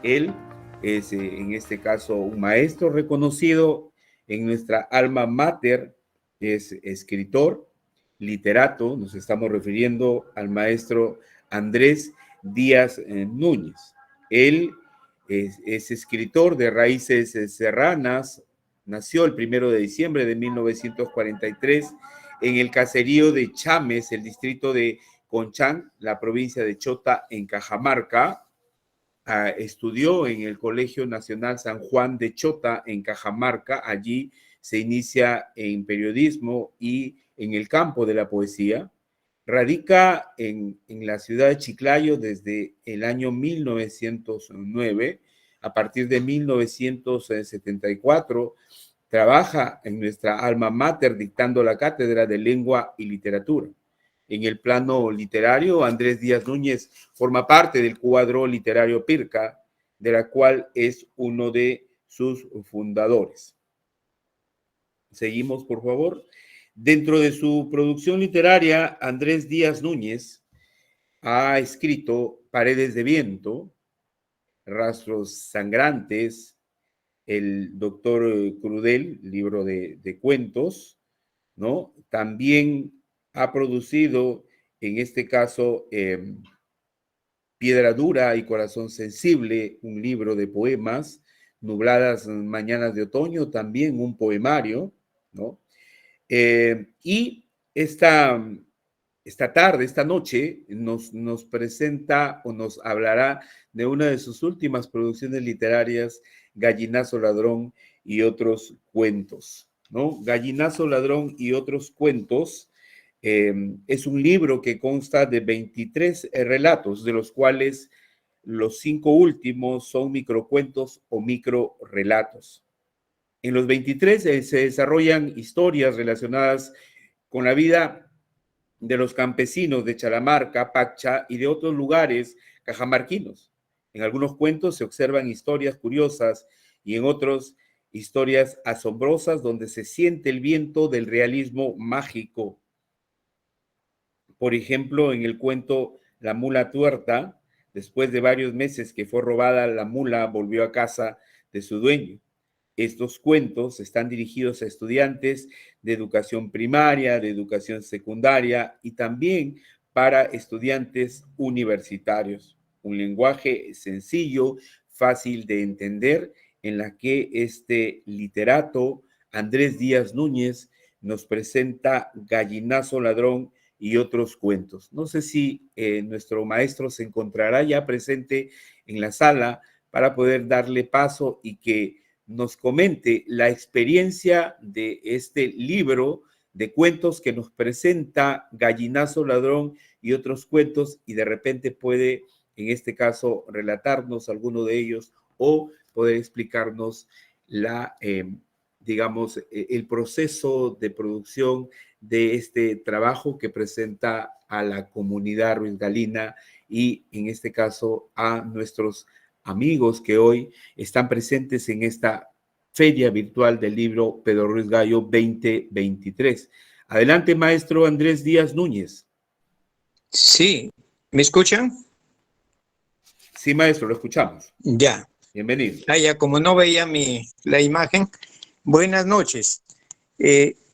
Él es, en este caso, un maestro reconocido en nuestra alma mater, es escritor, literato. Nos estamos refiriendo al maestro Andrés Díaz Núñez. Él es escritor de raíces serranas. Nació el 1 de diciembre de 1943 en el caserío de Chames, el distrito de Conchán, la provincia de Chota, en Cajamarca. Estudió en el Colegio Nacional San Juan de Chota, en Cajamarca. Allí se inicia en periodismo y en el campo de la poesía. Radica en la ciudad de Chiclayo desde el año 1909. A partir de 1974, trabaja en nuestra alma mater dictando la cátedra de lengua y literatura. En el plano literario, Andrés Díaz Núñez forma parte del cuadro literario Pirca, de la cual es uno de sus fundadores. Seguimos, por favor. Dentro de su producción literaria, Andrés Díaz Núñez ha escrito Paredes de Viento, Rastros Sangrantes, El Doctor Crudel, libro de cuentos, ¿no? También ha producido, en este caso, Piedra Dura y Corazón Sensible, un libro de poemas, Nubladas Mañanas de Otoño, también un poemario, ¿no? Y esta tarde, esta noche, nos presenta o nos hablará de una de sus últimas producciones literarias, Gallinazo Ladrón y otros cuentos, ¿no? Gallinazo Ladrón y otros cuentos es un libro que consta de 23 relatos, de los cuales los 5 últimos son microcuentos o microrelatos. En los 23 se desarrollan historias relacionadas con la vida de los campesinos de Chalamarca, Pacha y de otros lugares cajamarquinos. En algunos cuentos se observan historias curiosas y en otros historias asombrosas donde se siente el viento del realismo mágico. Por ejemplo, en el cuento La mula tuerta, después de varios meses que fue robada, la mula volvió a casa de su dueño. Estos cuentos están dirigidos a estudiantes de educación primaria, de educación secundaria y también para estudiantes universitarios. Un lenguaje sencillo, fácil de entender, en la que este literato, Andrés Díaz Núñez, nos presenta Gallinazo Ladrón y otros cuentos. No sé si nuestro maestro se encontrará ya presente en la sala para poder darle paso y que nos comente la experiencia de este libro de cuentos que nos presenta Gallinazo Ladrón y otros cuentos, y de repente puede, en este caso, relatarnos alguno de ellos o poder explicarnos digamos, el proceso de producción de este trabajo que presenta a la comunidad ruizgalina y, en este caso, a nuestros amigos que hoy están presentes en esta feria virtual del libro Pedro Ruiz Gallo 2023. Adelante, maestro Andrés Díaz Núñez. Sí, ¿me escuchan? Sí, maestro, lo escuchamos. Ya. Bienvenido. Ya, como no veía la imagen, buenas noches.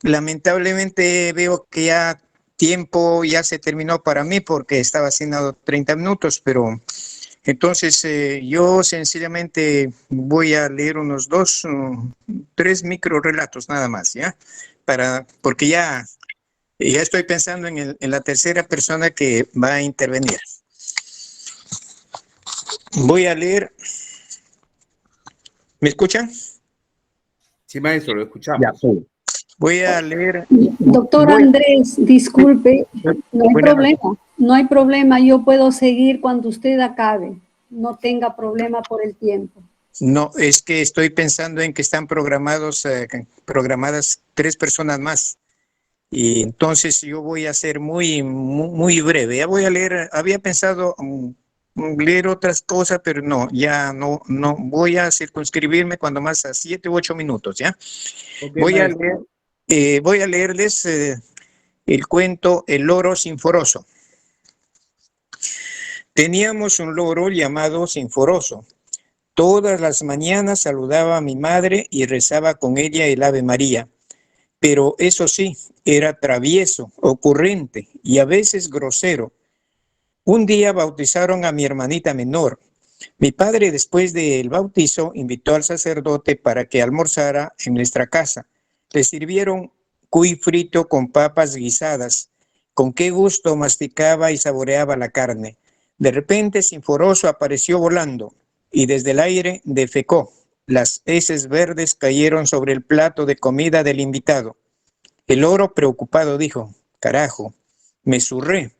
Lamentablemente veo que ya tiempo ya se terminó para mí porque estaba haciendo 30 minutos, pero entonces yo sencillamente voy a leer unos 3 microrelatos nada más, ¿ya? Porque ya estoy pensando en la tercera persona que va a intervenir. Voy a leer. ¿Me escuchan? Sí, maestro, lo escuchamos. Ya, voy a leer. Doctor Andrés, disculpe, no hay problema, no hay problema, yo puedo seguir cuando usted acabe, no tenga problema por el tiempo. No, es que estoy pensando en que están programadas 3 personas más. Y entonces yo voy a ser muy breve. Ya voy a leer, había pensado leer otras cosas, pero no, ya no voy a circunscribirme cuando más a 7 u 8 minutos, ¿ya? Okay, voy a leerles el cuento El loro sinforoso. Teníamos un loro llamado Sinforoso. Todas las mañanas saludaba a mi madre y rezaba con ella el Ave María. Pero eso sí, era travieso, ocurrente y a veces grosero. Un día bautizaron a mi hermanita menor. Mi padre, después del bautizo, invitó al sacerdote para que almorzara en nuestra casa. Le sirvieron cuy frito con papas guisadas. Con qué gusto masticaba y saboreaba la carne. De repente, Sinforoso apareció volando y desde el aire defecó. Las heces verdes cayeron sobre el plato de comida del invitado. El loro, preocupado, dijo: «Carajo, me zurré».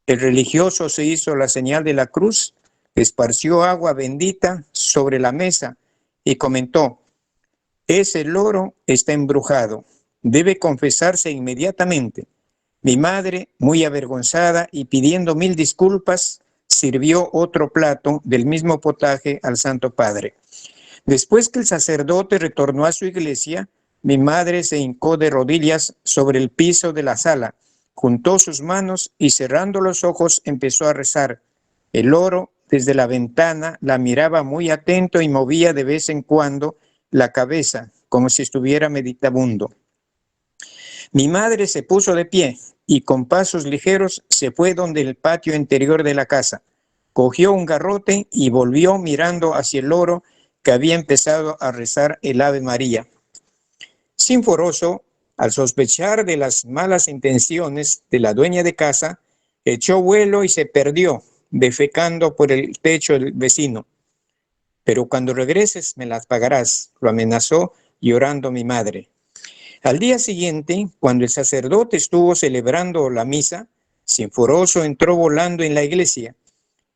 El religioso se hizo la señal de la cruz, esparció agua bendita sobre la mesa y comentó: «Ese loro está embrujado, debe confesarse inmediatamente». Mi madre, muy avergonzada y pidiendo 1000 disculpas, sirvió otro plato del mismo potaje al Santo Padre. Después que el sacerdote retornó a su iglesia, mi madre se hincó de rodillas sobre el piso de la sala, juntó sus manos y cerrando los ojos empezó a rezar. El loro, desde la ventana, la miraba muy atento y movía de vez en cuando la cabeza, como si estuviera meditabundo. Mi madre se puso de pie y con pasos ligeros se fue donde el patio interior de la casa. Cogió un garrote y volvió mirando hacia el loro que había empezado a rezar el Ave María. Sinforoso, al sospechar de las malas intenciones de la dueña de casa, echó vuelo y se perdió, defecando por el techo del vecino. «Pero cuando regreses me las pagarás», lo amenazó llorando mi madre. Al día siguiente, cuando el sacerdote estuvo celebrando la misa, Sinforoso entró volando en la iglesia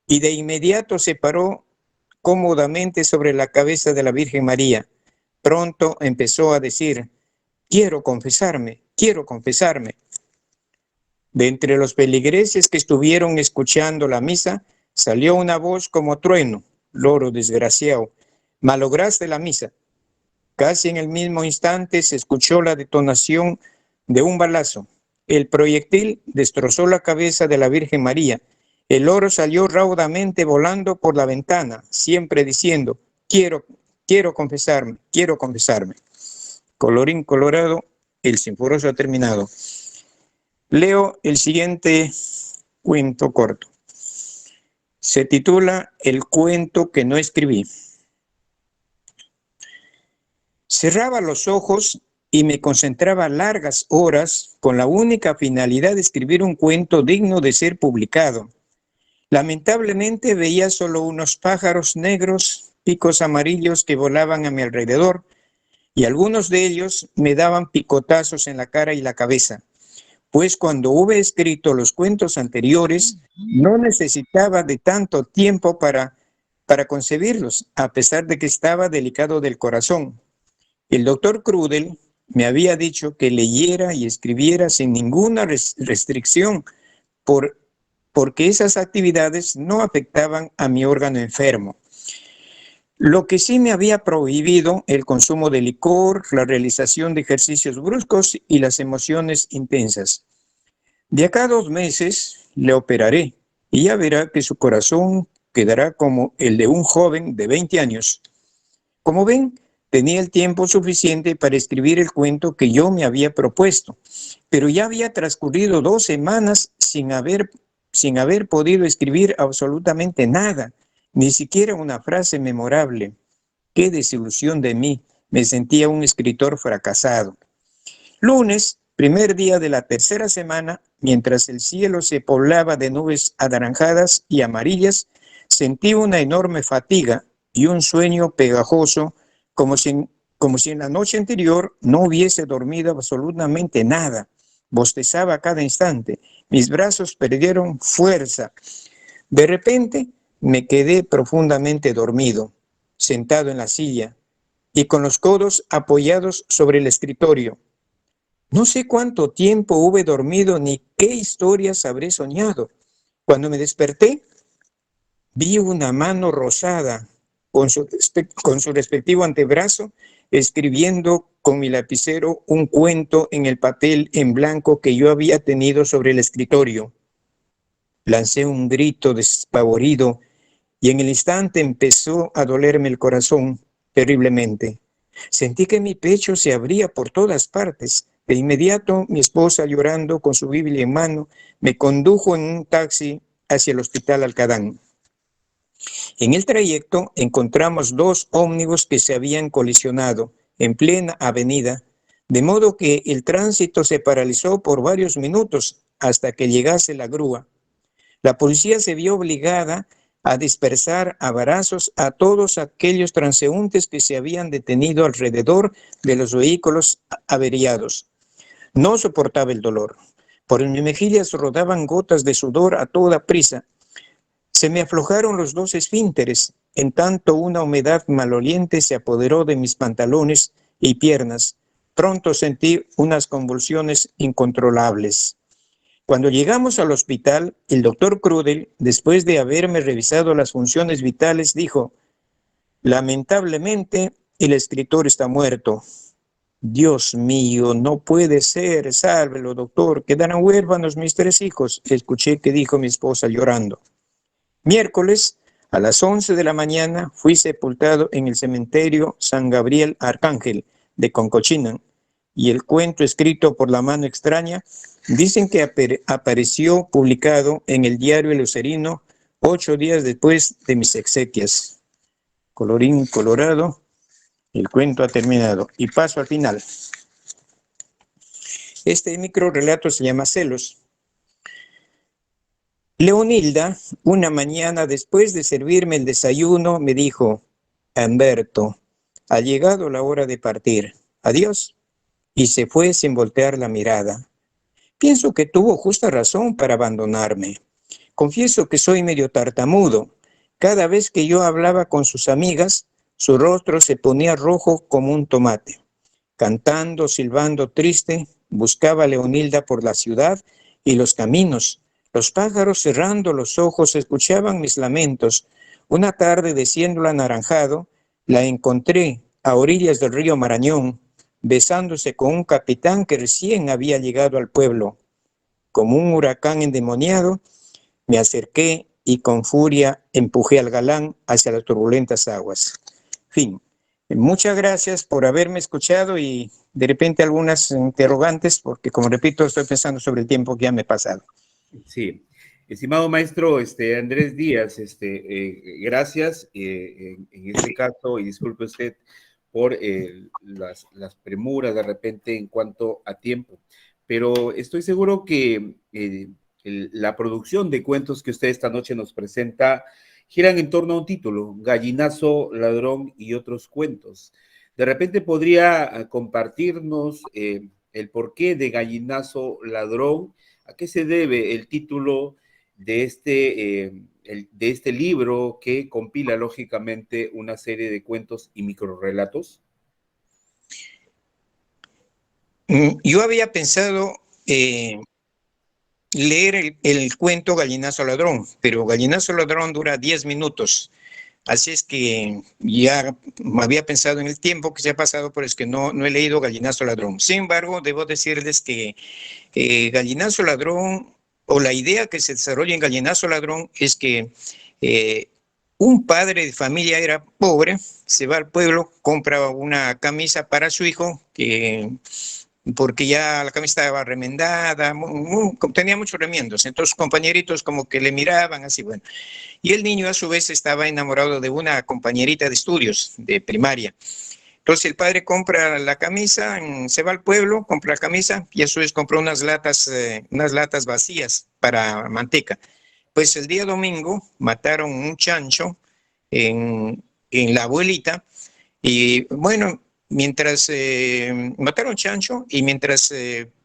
y de inmediato se paró cómodamente sobre la cabeza de la Virgen María. Pronto empezó a decir: «Quiero confesarme, quiero confesarme». De entre los feligreses que estuvieron escuchando la misa, salió una voz como trueno: «Loro desgraciado, malograste la misa». Casi en el mismo instante se escuchó la detonación de un balazo. El proyectil destrozó la cabeza de la Virgen María. El loro salió raudamente volando por la ventana, siempre diciendo: quiero confesarme, quiero confesarme». Colorín colorado, el Sinforoso ha terminado. Leo el siguiente cuento corto. Se titula El cuento que no escribí. Cerraba los ojos y me concentraba largas horas con la única finalidad de escribir un cuento digno de ser publicado. Lamentablemente veía solo unos pájaros negros, picos amarillos que volaban a mi alrededor, y algunos de ellos me daban picotazos en la cara y la cabeza, pues cuando hube escrito los cuentos anteriores no necesitaba de tanto tiempo para concebirlos, a pesar de que estaba delicado del corazón. El doctor Crudel me había dicho que leyera y escribiera sin ninguna restricción porque esas actividades no afectaban a mi órgano enfermo. Lo que sí me había prohibido el consumo de licor, la realización de ejercicios bruscos y las emociones intensas. De acá a 2 meses le operaré y ya verá que su corazón quedará como el de un joven de 20 años. Como ven, tenía el tiempo suficiente para escribir el cuento que yo me había propuesto, pero ya había transcurrido 2 semanas sin haber podido escribir absolutamente nada, ni siquiera una frase memorable. ¡Qué desilusión de mí! Me sentía un escritor fracasado. Lunes, primer día de la 3ª semana, mientras el cielo se poblaba de nubes anaranjadas y amarillas, sentí una enorme fatiga y un sueño pegajoso, como si en la noche anterior no hubiese dormido absolutamente nada. Bostezaba a cada instante. Mis brazos perdieron fuerza. De repente me quedé profundamente dormido, sentado en la silla y con los codos apoyados sobre el escritorio. No sé cuánto tiempo hube dormido ni qué historias habré soñado. Cuando me desperté, vi una mano rosada con su respectivo antebrazo, escribiendo con mi lapicero un cuento en el papel en blanco que yo había tenido sobre el escritorio. Lancé un grito despavorido y en el instante empezó a dolerme el corazón terriblemente. Sentí que mi pecho se abría por todas partes. De inmediato, mi esposa, llorando con su Biblia en mano, me condujo en un taxi hacia el hospital Alcadán. En el trayecto encontramos dos ómnibus que se habían colisionado en plena avenida, de modo que el tránsito se paralizó por varios minutos hasta que llegase la grúa. La policía se vio obligada a dispersar a varazos a todos aquellos transeúntes que se habían detenido alrededor de los vehículos averiados. No soportaba el dolor. Por mis mejillas rodaban gotas de sudor a toda prisa. Se me aflojaron los dos esfínteres, en tanto una humedad maloliente se apoderó de mis pantalones y piernas. Pronto sentí unas convulsiones incontrolables. Cuando llegamos al hospital, el doctor Crudel, después de haberme revisado las funciones vitales, dijo: lamentablemente, el escritor está muerto. Dios mío, no puede ser, sálvelo, doctor, quedarán huérfanos mis 3 hijos, escuché que dijo mi esposa llorando. Miércoles, a las 11 de la mañana, fui sepultado en el cementerio San Gabriel Arcángel de Concochinan, y el cuento escrito por la mano extraña dicen que apareció publicado en el diario El Lucerino 8 días después de mis exequias. Colorín colorado, el cuento ha terminado. Y paso al final. Este microrrelato se llama Celos. Leonilda, una mañana después de servirme el desayuno, me dijo: Humberto, ha llegado la hora de partir. Adiós. Y se fue sin voltear la mirada. Pienso que tuvo justa razón para abandonarme. Confieso que soy medio tartamudo. Cada vez que yo hablaba con sus amigas, su rostro se ponía rojo como un tomate. Cantando, silbando triste, buscaba a Leonilda por la ciudad y los caminos. Los pájaros, cerrando los ojos, escuchaban mis lamentos. Una tarde, desciendo el anaranjado, la encontré a orillas del río Marañón, besándose con un capitán que recién había llegado al pueblo. Como un huracán endemoniado, me acerqué y con furia empujé al galán hacia las turbulentas aguas. Fin. Muchas gracias por haberme escuchado y de repente algunas interrogantes, porque como repito, estoy pensando sobre el tiempo que ya me he pasado. Sí. Estimado maestro Andrés Díaz, gracias en este caso, y disculpe usted por las premuras de repente en cuanto a tiempo, pero estoy seguro que la producción de cuentos que usted esta noche nos presenta giran en torno a un título: Gallinazo, Ladrón y otros cuentos. De repente podría compartirnos el porqué de Gallinazo, Ladrón, a qué se debe el título de este libro que compila lógicamente una serie de cuentos y microrrelatos. Yo había pensado leer el cuento Gallinazo Ladrón, pero Gallinazo Ladrón dura 10 minutos. Así es que ya había pensado en el tiempo que se ha pasado, pero es que no he leído Gallinazo Ladrón. Sin embargo, debo decirles que Gallinazo Ladrón, o la idea que se desarrolla en Gallinazo Ladrón, es que un padre de familia era pobre, se va al pueblo, compra una camisa para su hijo, porque ya la camisa estaba remendada, tenía muchos remiendos, entonces compañeritos como que le miraban así, bueno. Y el niño a su vez estaba enamorado de una compañerita de estudios, de primaria. Entonces el padre compra la camisa, se va al pueblo, compra la camisa y a su vez compró unas latas vacías para manteca. Pues el día domingo mataron un chancho en la abuelita y bueno, mientras mataron chancho y mientras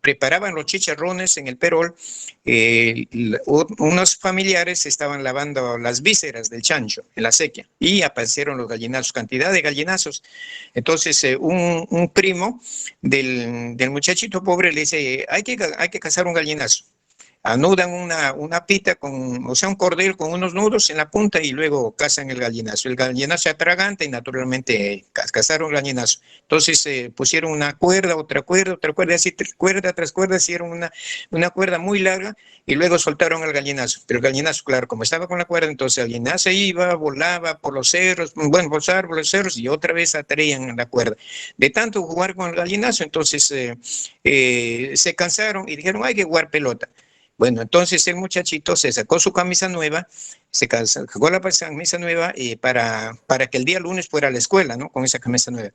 preparaban los chicharrones en el perol, unos familiares estaban lavando las vísceras del chancho en la acequia y aparecieron los gallinazos, cantidad de gallinazos. Entonces un primo del muchachito pobre le dice: hay que cazar un gallinazo. anudan una pita, o sea, un cordel con unos nudos en la punta y luego cazan el gallinazo. El gallinazo se atraganta y naturalmente cazaron el gallinazo. Entonces pusieron una cuerda, otra cuerda, así cuerda tras cuerda, hicieron una cuerda muy larga y luego soltaron al gallinazo. Pero el gallinazo, claro, como estaba con la cuerda, entonces el gallinazo iba, volaba por los cerros, bueno, por los árboles, cerros, y otra vez atraían la cuerda. De tanto jugar con el gallinazo, entonces se cansaron y dijeron, hay que jugar pelota. Bueno, entonces el muchachito se sacó su camisa nueva, sacó la camisa nueva para que el día lunes fuera a la escuela, ¿no? Con esa camisa nueva.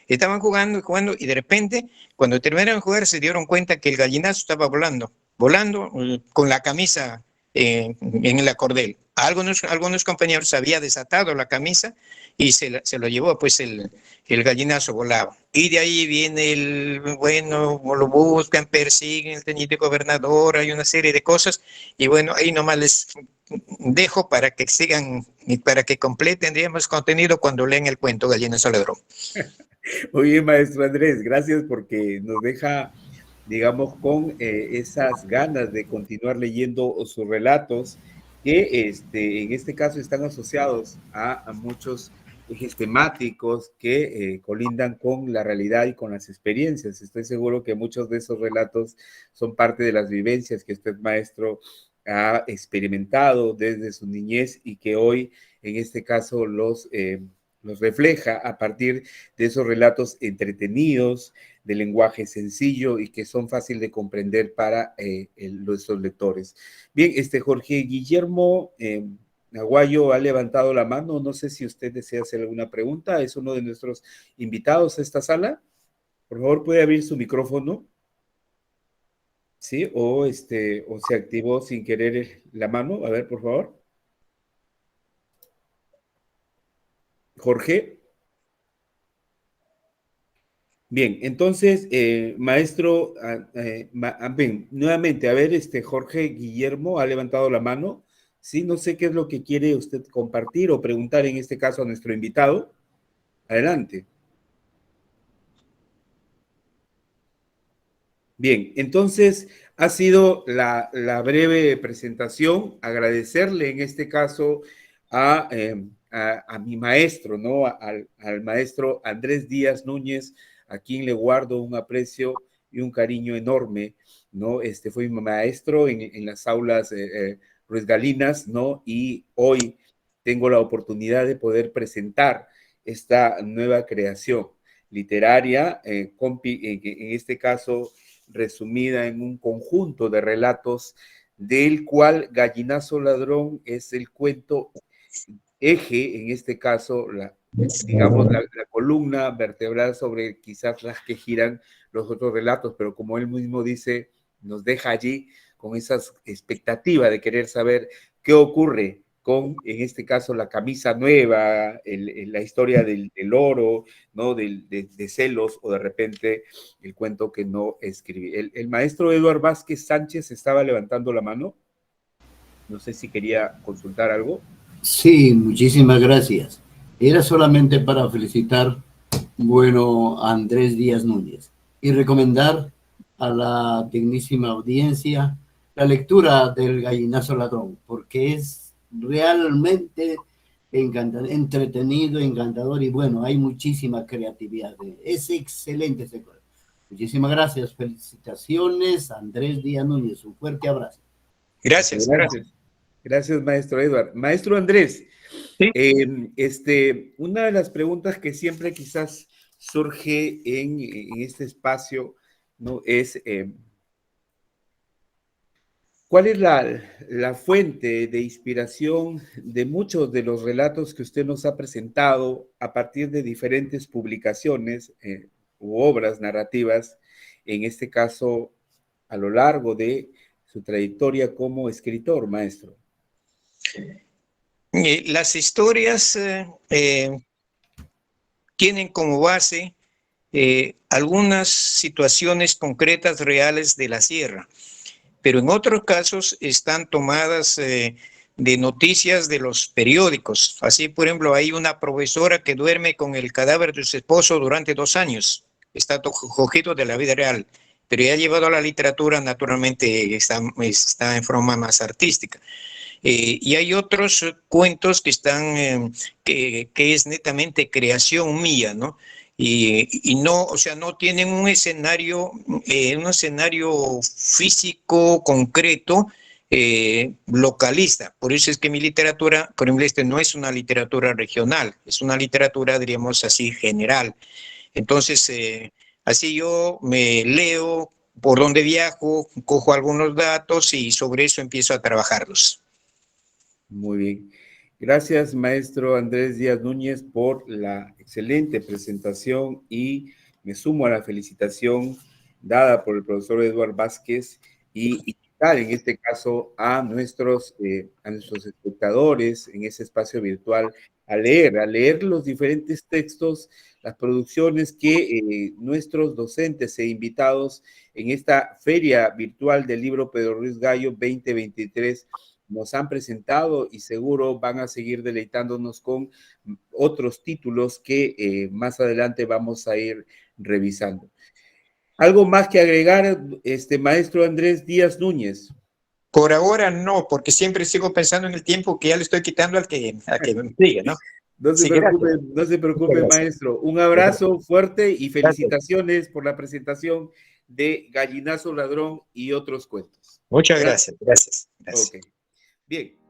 Estaban jugando y jugando y de repente, cuando terminaron de jugar, se dieron cuenta que el gallinazo estaba volando con la camisa en la cordel. Algunos compañeros había desatado la camisa y se lo llevó, pues el gallinazo volaba. Y de ahí viene bueno, lo buscan, persiguen el teniente gobernador, hay una serie de cosas, y bueno, ahí nomás les dejo para que sigan y para que completen, digamos, contenido cuando leen el cuento Gallinazo Ladrón. Oye, maestro Andrés, gracias porque nos deja, digamos, con esas ganas de continuar leyendo sus relatos que en este caso están asociados a muchos ejes temáticos que colindan con la realidad y con las experiencias. Estoy seguro que muchos de esos relatos son parte de las vivencias que usted, maestro, ha experimentado desde su niñez y que hoy, en este caso, los refleja a partir de esos relatos entretenidos, de lenguaje sencillo y que son fácil de comprender para nuestros lectores. Bien, Jorge Guillermo Aguayo ha levantado la mano. No sé si usted desea hacer alguna pregunta. Es uno de nuestros invitados a esta sala. Por favor, puede abrir su micrófono. Sí, o se activó sin querer la mano. A ver, por favor. Jorge. Bien, entonces, maestro, bien, nuevamente, a ver, Jorge Guillermo ha levantado la mano. Sí, no sé qué es lo que quiere usted compartir o preguntar en este caso a nuestro invitado. Adelante. Bien, entonces ha sido la breve presentación. Agradecerle en este caso a mi maestro, ¿no? Al maestro Andrés Díaz Núñez, a quien le guardo un aprecio y un cariño enorme, ¿no? Fue mi maestro en las aulas Ruiz Galinas, ¿no? Y hoy tengo la oportunidad de poder presentar esta nueva creación literaria, en este caso resumida en un conjunto de relatos del cual Gallinazo Ladrón es el cuento eje, en este caso, digamos, la columna vertebral sobre quizás las que giran los otros relatos, pero como él mismo dice, nos deja allí con esa expectativa de querer saber qué ocurre con, en este caso, la camisa nueva, la historia del oro, ¿no? De celos, o de repente el cuento que no escribí. El maestro Eduardo Vázquez Sánchez estaba levantando la mano. No sé si quería consultar algo. Sí, muchísimas gracias. Era solamente para felicitar, bueno, a Andrés Díaz Núñez y recomendar a la dignísima audiencia la lectura del Gallinazo Ladrón, porque es realmente entretenido, encantador y bueno, hay muchísima creatividad. Es excelente ese cuento. Muchísimas gracias, felicitaciones, Andrés Díaz Núñez, un fuerte abrazo. Gracias. Gracias, maestro Edward. Maestro Andrés, ¿Sí? Una de las preguntas que siempre quizás surge en este espacio, ¿no? Es, ¿cuál es la fuente de inspiración de muchos de los relatos que usted nos ha presentado a partir de diferentes publicaciones u obras narrativas, en este caso, a lo largo de su trayectoria como escritor, maestro? Las historias tienen como base algunas situaciones concretas reales de la sierra, pero en otros casos están tomadas de noticias de los periódicos. Así, por ejemplo, hay una profesora que duerme con el cadáver de su esposo durante 2 años. Está cogido de la vida real. pero ya llevado a la literatura, naturalmente está en forma más artística. Y hay otros cuentos que están, que es netamente creación mía, ¿no? Y no, o sea, no tienen un escenario físico concreto, localista. Por eso es que mi literatura, por ejemplo, no es una literatura regional, es una literatura, diríamos así, general. Entonces, así yo me leo por donde viajo, cojo algunos datos y sobre eso empiezo a trabajarlos. Muy bien. Gracias, maestro Andrés Díaz Núñez, por la excelente presentación y me sumo a la felicitación dada por el profesor Eduardo Vázquez y invitar en este caso a nuestros espectadores en ese espacio virtual a leer los diferentes textos, las producciones que nuestros docentes e invitados en esta feria virtual del libro Pedro Ruiz Gallo 2023 nos han presentado y seguro van a seguir deleitándonos con otros títulos que más adelante vamos a ir revisando. ¿Algo más que agregar, maestro Andrés Díaz Núñez? Por ahora no, porque siempre sigo pensando en el tiempo que ya le estoy quitando al que me sigue, ¿no? No se preocupe, maestro. Un abrazo fuerte y felicitaciones por la presentación de Gallinazo Ladrón y otros cuentos. Muchas gracias. Ok. Bien.